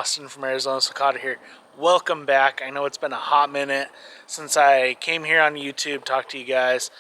Austin from Arizona. Sulcata here. Welcome back. I know it's been a hot minute since I came here on YouTube, talked to you guys.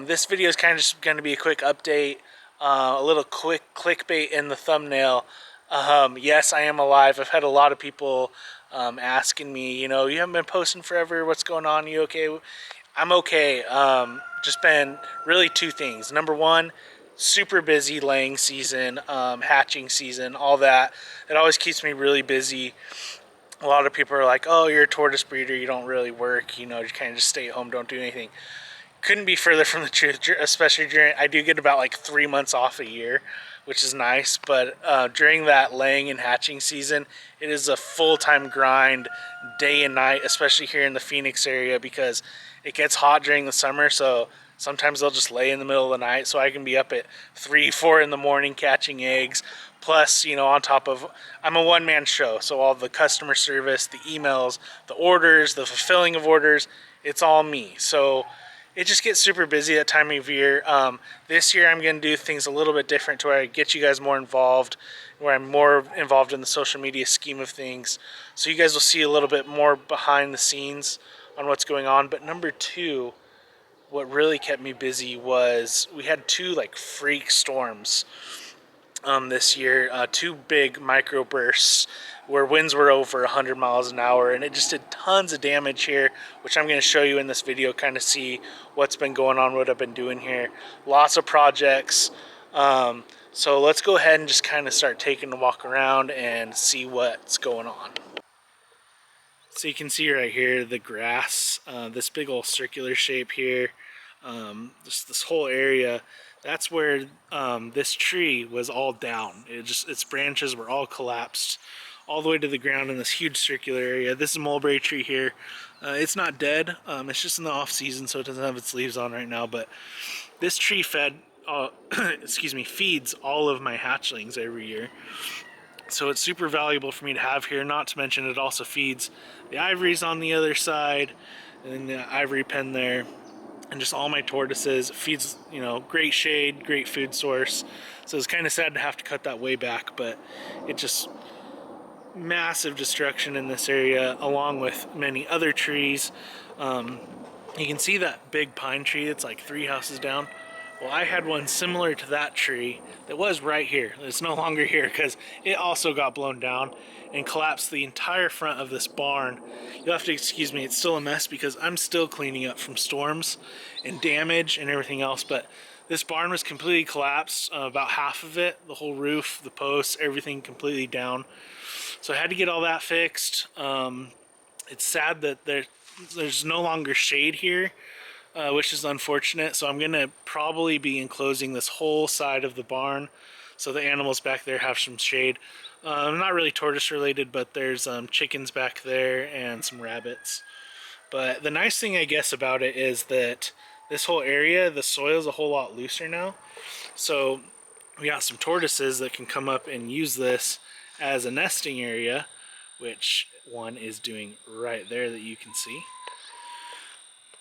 This video is kind of just going to be a quick update, a little quick clickbait in the thumbnail. Yes, I am alive. I've had a lot of people asking me, you haven't been posting forever. What's going on? You okay? I'm okay. Just been really two things. Number one, super busy laying season, hatching season, all that. It always keeps me really busy. A lot of people are like, oh, you're a tortoise breeder, you don't really work, you kind of just stay at home, don't do anything. Couldn't be further from the truth, especially I do get about like 3 months off a year, which is nice, but during that laying and hatching season, it is a full-time grind, day and night, especially here in the Phoenix area, because it gets hot during the summer, so sometimes they'll just lay in the middle of the night, so I can be up at 3, 4 in the morning catching eggs. Plus, on top of, I'm a one-man show, so all the customer service, the emails, the orders, the fulfilling of orders, it's all me. So it just gets super busy that time of year. This year I'm going to do things a little bit different to where I get you guys more involved, where I'm more involved in the social media scheme of things. So you guys will see a little bit more behind the scenes on what's going on. But number two, what really kept me busy was we had two freak storms this year, two big microbursts where winds were over 100 miles an hour, and it just did tons of damage here, which I'm going to show you in this video, kind of see what's been going on, what I've been doing here. Lots of projects. So let's go ahead and just kind of start taking a walk around and see what's going on. So you can see right here the grass, this big old circular shape here, just this whole area. That's where this tree was all down. Its branches were all collapsed all the way to the ground in this huge circular area. This is a mulberry tree here. It's not dead. It's just in the off season, so it doesn't have its leaves on right now. But this tree feeds all of my hatchlings every year. So it's super valuable for me to have here. Not to mention it also feeds the ivories on the other side, and then the ivory pen there. And just all my tortoises. It feeds, great shade, great food source. So it's kind of sad to have to cut that way back, but it just massive destruction in this area, along with many other trees. You can see that big pine tree that's like 3 houses down. Well, I had one similar to that tree that was right here. It's no longer here because it also got blown down and collapsed the entire front of this barn. You'll have to excuse me, it's still a mess because I'm still cleaning up from storms and damage and everything else, but this barn was completely collapsed, about half of it, the whole roof, the posts, everything completely down. So I had to get all that fixed. It's sad that there's no longer shade here, which is unfortunate. So I'm going to probably be enclosing this whole side of the barn so the animals back there have some shade. Not really tortoise related, but there's chickens back there and some rabbits. But the nice thing I guess about it is that this whole area, the soil is a whole lot looser now. So we got some tortoises that can come up and use this as a nesting area, which one is doing right there that you can see.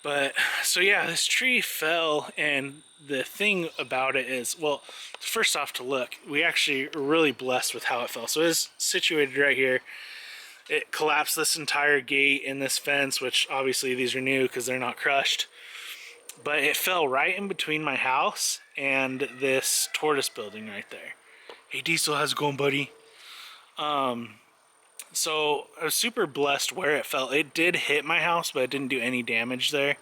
But so yeah, this tree fell, and the thing about it is, well, first off, to look, we actually are really blessed with how it fell. So it's situated right here. It collapsed this entire gate and this fence, which obviously these are new because they're not crushed. But it fell right in between my house and this tortoise building right there. Hey Diesel, how's it going, buddy? So I was super blessed where it fell. It did hit my house, but it didn't do any damage there.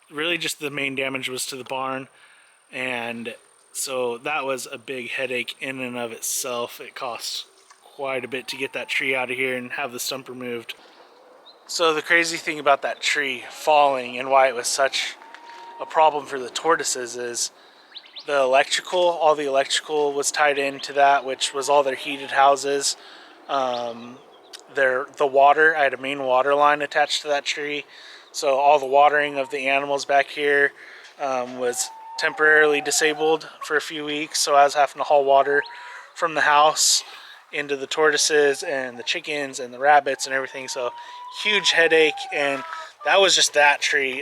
Really just the main damage was to the barn. And so that was a big headache in and of itself. It cost quite a bit to get that tree out of here and have the stump removed. So the crazy thing about that tree falling and why it was such a problem for the tortoises is the electrical, all the electrical was tied into that, which was all their heated houses. The water, I had a main water line attached to that tree, so all the watering of the animals back here was temporarily disabled for a few weeks, so I was having to haul water from the house into the tortoises and the chickens and the rabbits and everything. So huge headache, and that was just that tree.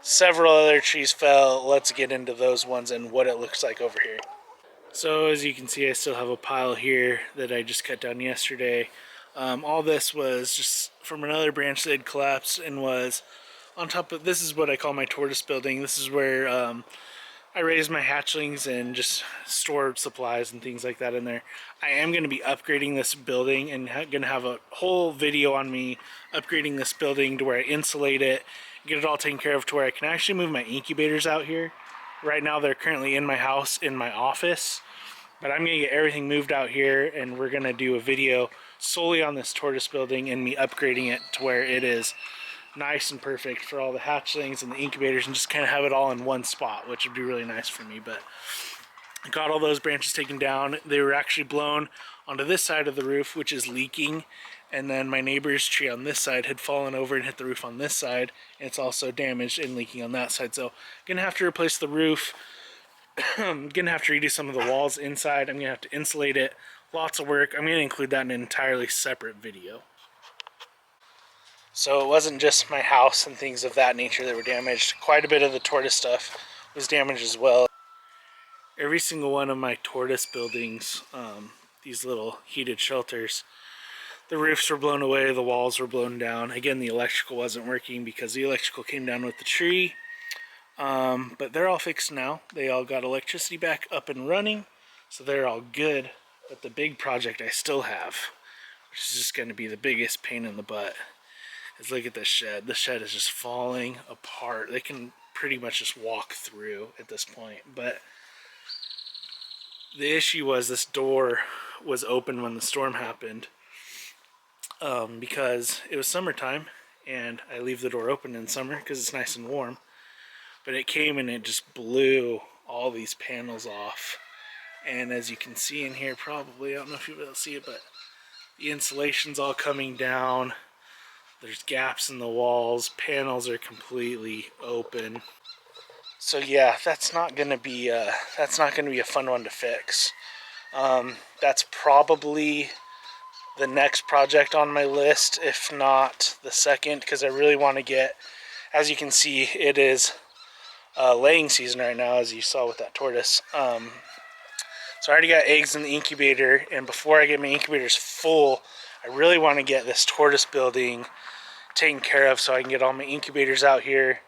Several other trees fell. Let's get into those ones and what it looks like over here. So as you can see, I still have a pile here that I just cut down yesterday. All this was just from another branch that had collapsed and was on top of, this is what I call my tortoise building. This is where I raise my hatchlings and just store supplies and things like that in there. I am going to be upgrading this building and going to have a whole video on me upgrading this building to where I insulate it, get it all taken care of to where I can actually move my incubators out here. Right now they're currently in my house, in my office, but I'm going to get everything moved out here and we're going to do a video solely on this tortoise building and me upgrading it to where it is nice and perfect for all the hatchlings and the incubators and just kind of have it all in one spot, which would be really nice for me. But I got all those branches taken down. They were actually blown onto this side of the roof, which is leaking, and then my neighbor's tree on this side had fallen over and hit the roof on this side, and it's also damaged and leaking on that side. So I'm gonna have to replace the roof. I'm gonna have to redo some of the walls inside. I'm gonna have to insulate it. Lots of work. I'm gonna include that in an entirely separate video. So it wasn't just my house and things of that nature that were damaged. Quite a bit of the tortoise stuff was damaged as well. Every single one of my tortoise buildings, these little heated shelters, the roofs were blown away, the walls were blown down. Again, the electrical wasn't working because the electrical came down with the tree. But they're all fixed now. They all got electricity back up and running, so they're all good. But the big project I still have, which is just going to be the biggest pain in the butt, is look at this shed. The shed is just falling apart. They can pretty much just walk through at this point. But the issue was this door was open when the storm happened, because it was summertime and I leave the door open in summer because it's nice and warm. But it came and it just blew all these panels off. And as you can see in here, probably, I don't know if you'll be able to see it, but the insulation's all coming down. There's gaps in the walls. Panels are completely open. So yeah, that's not gonna be a fun one to fix. That's probably the next project on my list, if not the second, because I really want to get, as you can see, it is laying season right now, as you saw with that tortoise. So I already got eggs in the incubator, and before I get my incubators full, I really want to get this tortoise building taken care of so I can get all my incubators out here,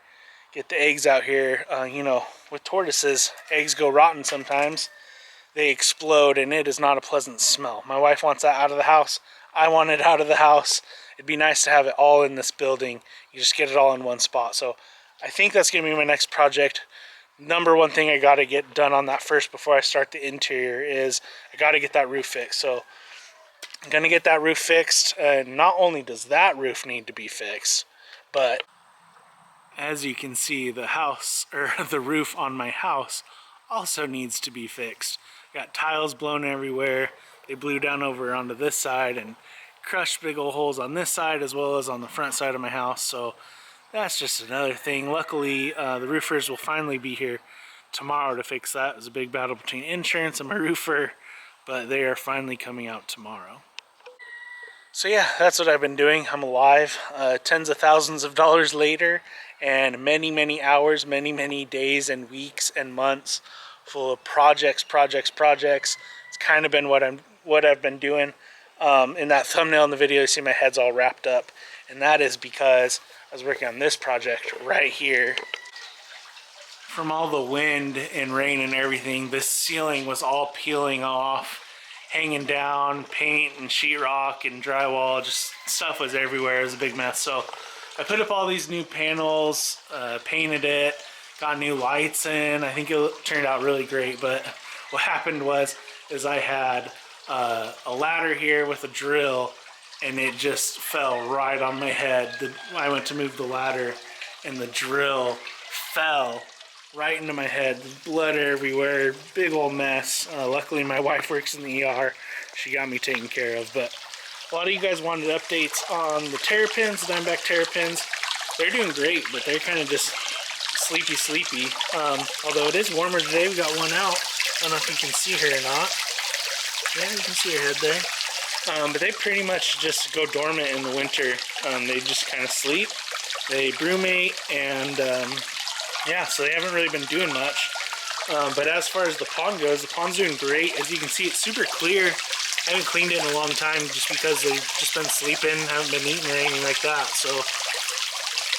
get the eggs out here. You know, with tortoises, eggs go rotten sometimes. They explode, and it is not a pleasant smell. My wife wants that out of the house. I want it out of the house. It'd be nice to have it all in this building. You just get it all in one spot. So I think that's going to be my next project. Number one thing I got to get done on that first before I start the interior is I got to get that roof fixed. So I'm going to get that roof fixed. And not only does that roof need to be fixed, but as you can see, the house, or the roof on my house, also needs to be fixed. Got tiles blown everywhere. They blew down over onto this side and crushed big old holes on this side as well as on the front side of my house. So that's just another thing. Luckily, the roofers will finally be here tomorrow to fix that. It was a big battle between insurance and my roofer, but they are finally coming out tomorrow. So yeah, that's what I've been doing. I'm alive, tens of thousands of dollars later, and many hours, many days and weeks and months full of projects. It's kind of been what I've been doing. In that thumbnail in the video, you see my head's all wrapped up, and that is because I was working on this project right here. From all the wind and rain and everything, this ceiling was all peeling off, hanging down. Paint and sheetrock and drywall, just stuff was everywhere. It was a big mess. So I put up all these new panels, painted it, got new lights in. I think it turned out really great. But what happened was I had a ladder here with a drill, and it just fell right on my head. I went to move the ladder, and the drill fell right into my head. Blood everywhere, big old mess. Luckily my wife works in the ER. She got me taken care of. But a lot of you guys wanted updates on the terrapins, the Diamondback terrapins. They're doing great, but they're kind of just sleepy. Although it is warmer today, we got one out. I don't know if you can see her or not. Yeah, you can see her head there. But they pretty much just go dormant in the winter. They just kind of sleep. They brumate, and yeah, so they haven't really been doing much. But as far as the pond goes, the pond's doing great. As you can see, it's super clear. I haven't cleaned it in a long time just because they've just been sleeping, haven't been eating or anything like that. So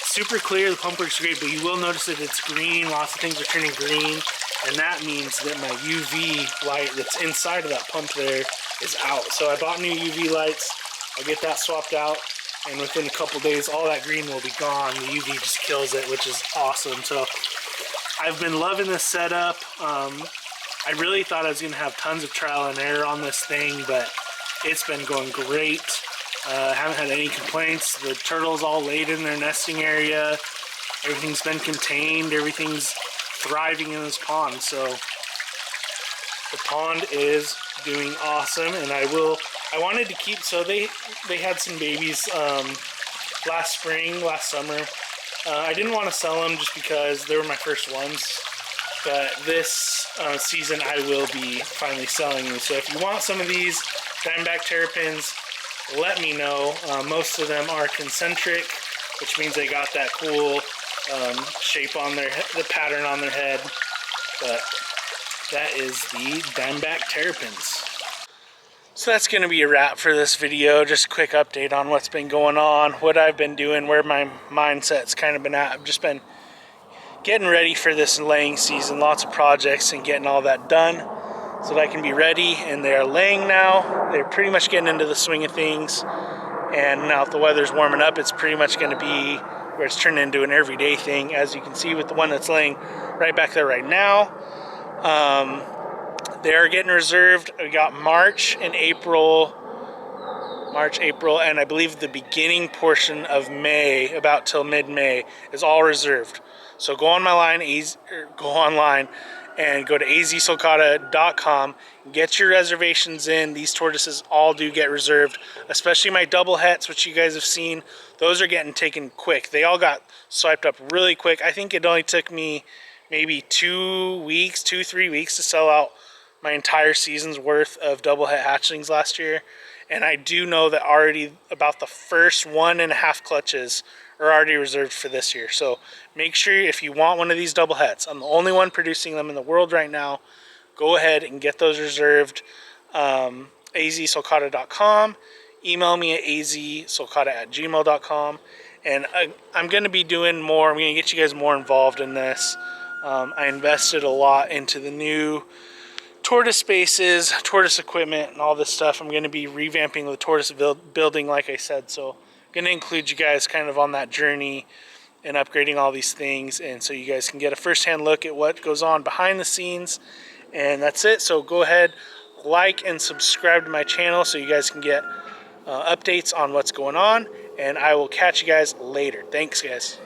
super clear, the pump works great, but you will notice that it's green. Lots of things are turning green, and that means that my UV light that's inside of that pump there is out. So I bought new UV lights. I'll get that swapped out, and within a couple days, all that green will be gone. The UV just kills it, which is awesome. So I've been loving this setup. I really thought I was going to have tons of trial and error on this thing, but it's been going great. Haven't had any complaints. The turtles all laid in their nesting area. Everything's been contained. Everything's thriving in this pond. So the pond is doing awesome, and I wanted to keep, so they had some babies last summer. I didn't want to sell them just because they were my first ones, but this season I will be finally selling them. So if you want some of these Diamondback terrapins, let me know. Most of them are concentric, which means they got that cool shape on the pattern on their head. But that is the Diamondback terrapins. So that's going to be a wrap for this video. Just a quick update on what's been going on, what I've been doing, where my mindset's kind of been at. I've just been getting ready for this laying season, lots of projects and getting all that done so that I can be ready. And they are laying now. They're pretty much getting into the swing of things. And now if the weather's warming up, it's pretty much going to be where it's turning into an everyday thing, as you can see with the one that's laying right back there right now. They are getting reserved. We got March, April, and I believe the beginning portion of May, about till mid-May, is all reserved. So go online and go to azsulcata.com, get your reservations in. These tortoises all do get reserved, especially my double hets, which you guys have seen. Those are getting taken quick. They all got swiped up really quick. I think it only took me maybe 3 weeks to sell out my entire season's worth of double het hatchlings last year. And I do know that already about the first 1.5 clutches are already reserved for this year. So make sure if you want one of these double hets, I'm the only one producing them in the world right now, go ahead and get those reserved. azsulcata.com, email me at azsulcata@gmail.com, and I'm going to be doing more. I'm going to get you guys more involved in this. I invested a lot into the new tortoise spaces, tortoise equipment, and all this stuff. I'm going to be revamping the tortoise building, like I said. So I'm going to include you guys kind of on that journey and upgrading all these things, and so you guys can get a first-hand look at what goes on behind the scenes. And that's it. So go ahead, like and subscribe to my channel so you guys can get updates on what's going on, and I will catch you guys later. Thanks, guys.